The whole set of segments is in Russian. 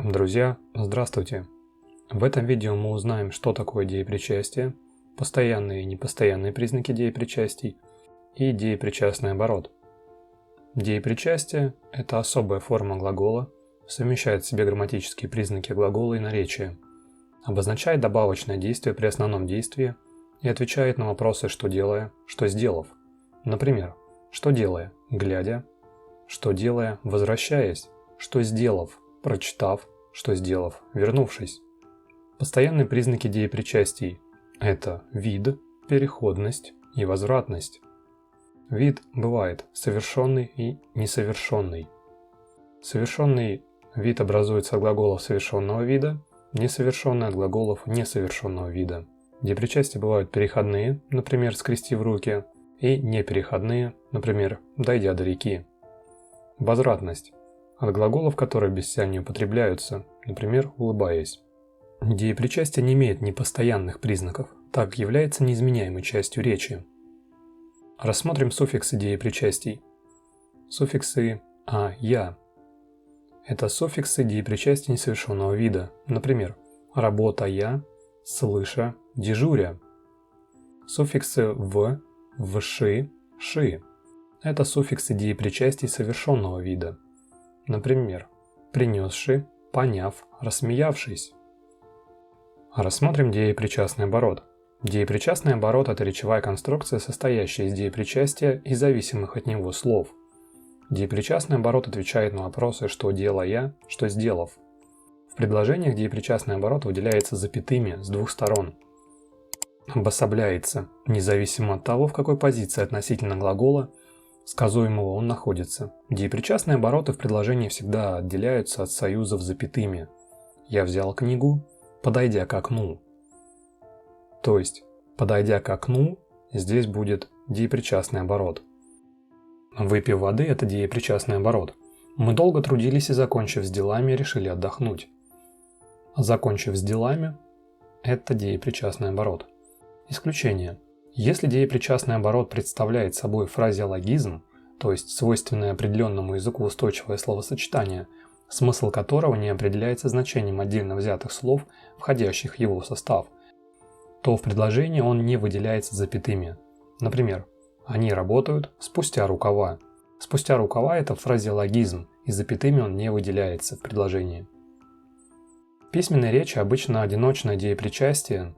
Друзья, здравствуйте! В этом видео мы узнаем, что такое деепричастие, постоянные и непостоянные признаки деепричастий и деепричастный оборот. Деепричастие – это особая форма глагола, совмещает в себе грамматические признаки глагола и наречия, обозначает добавочное действие при основном действии и отвечает на вопросы «что делая», «что сделав». Например, «что делая», глядя, «что делая», возвращаясь, «что сделав», прочитав, «что сделав», вернувшись. Постоянные признаки деепричастий – это вид, переходность и возвратность. Вид бывает совершенный и несовершенный. Совершенный вид образуется от глаголов совершенного вида, несовершенный от глаголов несовершенного вида. Деепричастия бывают переходные, например, скрестив руки, и непереходные, например, дойдя до реки. Возвратность от глаголов, которые без ся не употребляются, например, улыбаясь. Деепричастие не имеет непостоянных признаков, так является неизменяемой частью речи. Рассмотрим суффиксы деепричастий. Суффиксы «а», «я» – это суффиксы деепричастия несовершенного вида, например, «работая», «слыша», «дежуря». Суффиксы «в», «вши», «ши» – это суффиксы деепричастий совершенного вида, например, «принесши», «поняв», «рассмеявшись». Рассмотрим деепричастный оборот. Деепричастный оборот – это речевая конструкция, состоящая из деепричастия и зависимых от него слов. Деепричастный оборот отвечает на вопросы «что делая», «что сделав». В предложениях деепричастный оборот выделяется запятыми с двух сторон. Обособляется, независимо от того, в какой позиции относительно глагола, сказуемого он находится. Деепричастные обороты в предложении всегда отделяются от союзов запятыми. «Я взял книгу», подойдя к окну. То есть, подойдя к окну, здесь будет деепричастный оборот. Выпив воды – это деепричастный оборот. Мы долго трудились и, закончив с делами, решили отдохнуть. Закончив с делами – это деепричастный оборот. Исключение. Если деепричастный оборот представляет собой фразеологизм, то есть свойственное определенному языку устойчивое словосочетание, смысл которого не определяется значением отдельно взятых слов, входящих в его состав, то в предложении он не выделяется запятыми. Например, «они работают спустя рукава». Спустя рукава – это фразеологизм, и запятыми он не выделяется в предложении. В письменной речи обычно одиночное деепричастие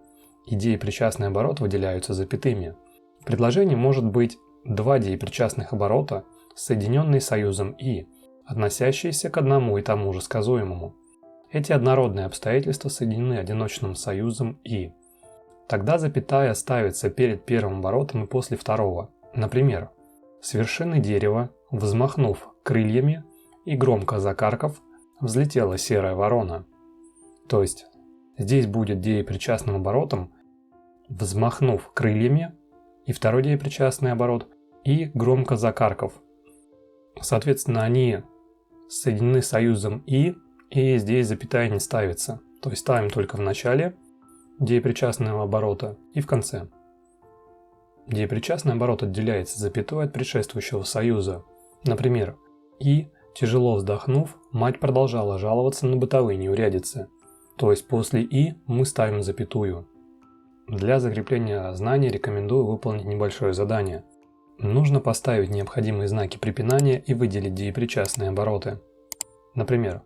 и деепричастный оборот выделяются запятыми. В предложении может быть два деепричастных оборота, соединенные союзом «и», относящиеся к одному и тому же сказуемому. Эти однородные обстоятельства соединены одиночным союзом «и». Тогда запятая ставится перед первым оборотом и после второго. Например, с вершины дерева, взмахнув крыльями и громко закаркав, взлетела серая ворона. То есть здесь будет деепричастным оборотом взмахнув крыльями и второй деепричастный оборот и громко закаркав. Соответственно, они соединены союзом и здесь запятая не ставится. То есть ставим только в начале деепричастного оборота и в конце. Деепричастный оборот отделяется запятой от предшествующего союза. Например, «и, тяжело вздохнув, мать продолжала жаловаться на бытовые неурядицы». То есть после «и» мы ставим запятую. Для закрепления знаний рекомендую выполнить небольшое задание. Нужно поставить необходимые знаки препинания и выделить деепричастные обороты. Например,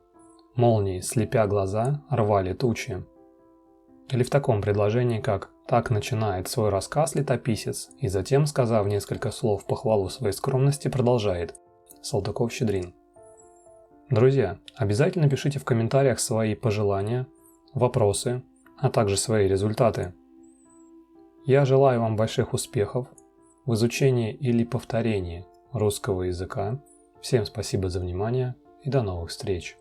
«молнии, слепя глаза, рвали тучи». Или в таком предложении, как «так начинает свой рассказ летописец и затем, сказав несколько слов в похвалу своей скромности, продолжает». Салтыков-Щедрин. Друзья, обязательно пишите в комментариях свои пожелания, вопросы, а также свои результаты. Я желаю вам больших успехов в изучении или повторении русского языка. Всем спасибо за внимание и до новых встреч!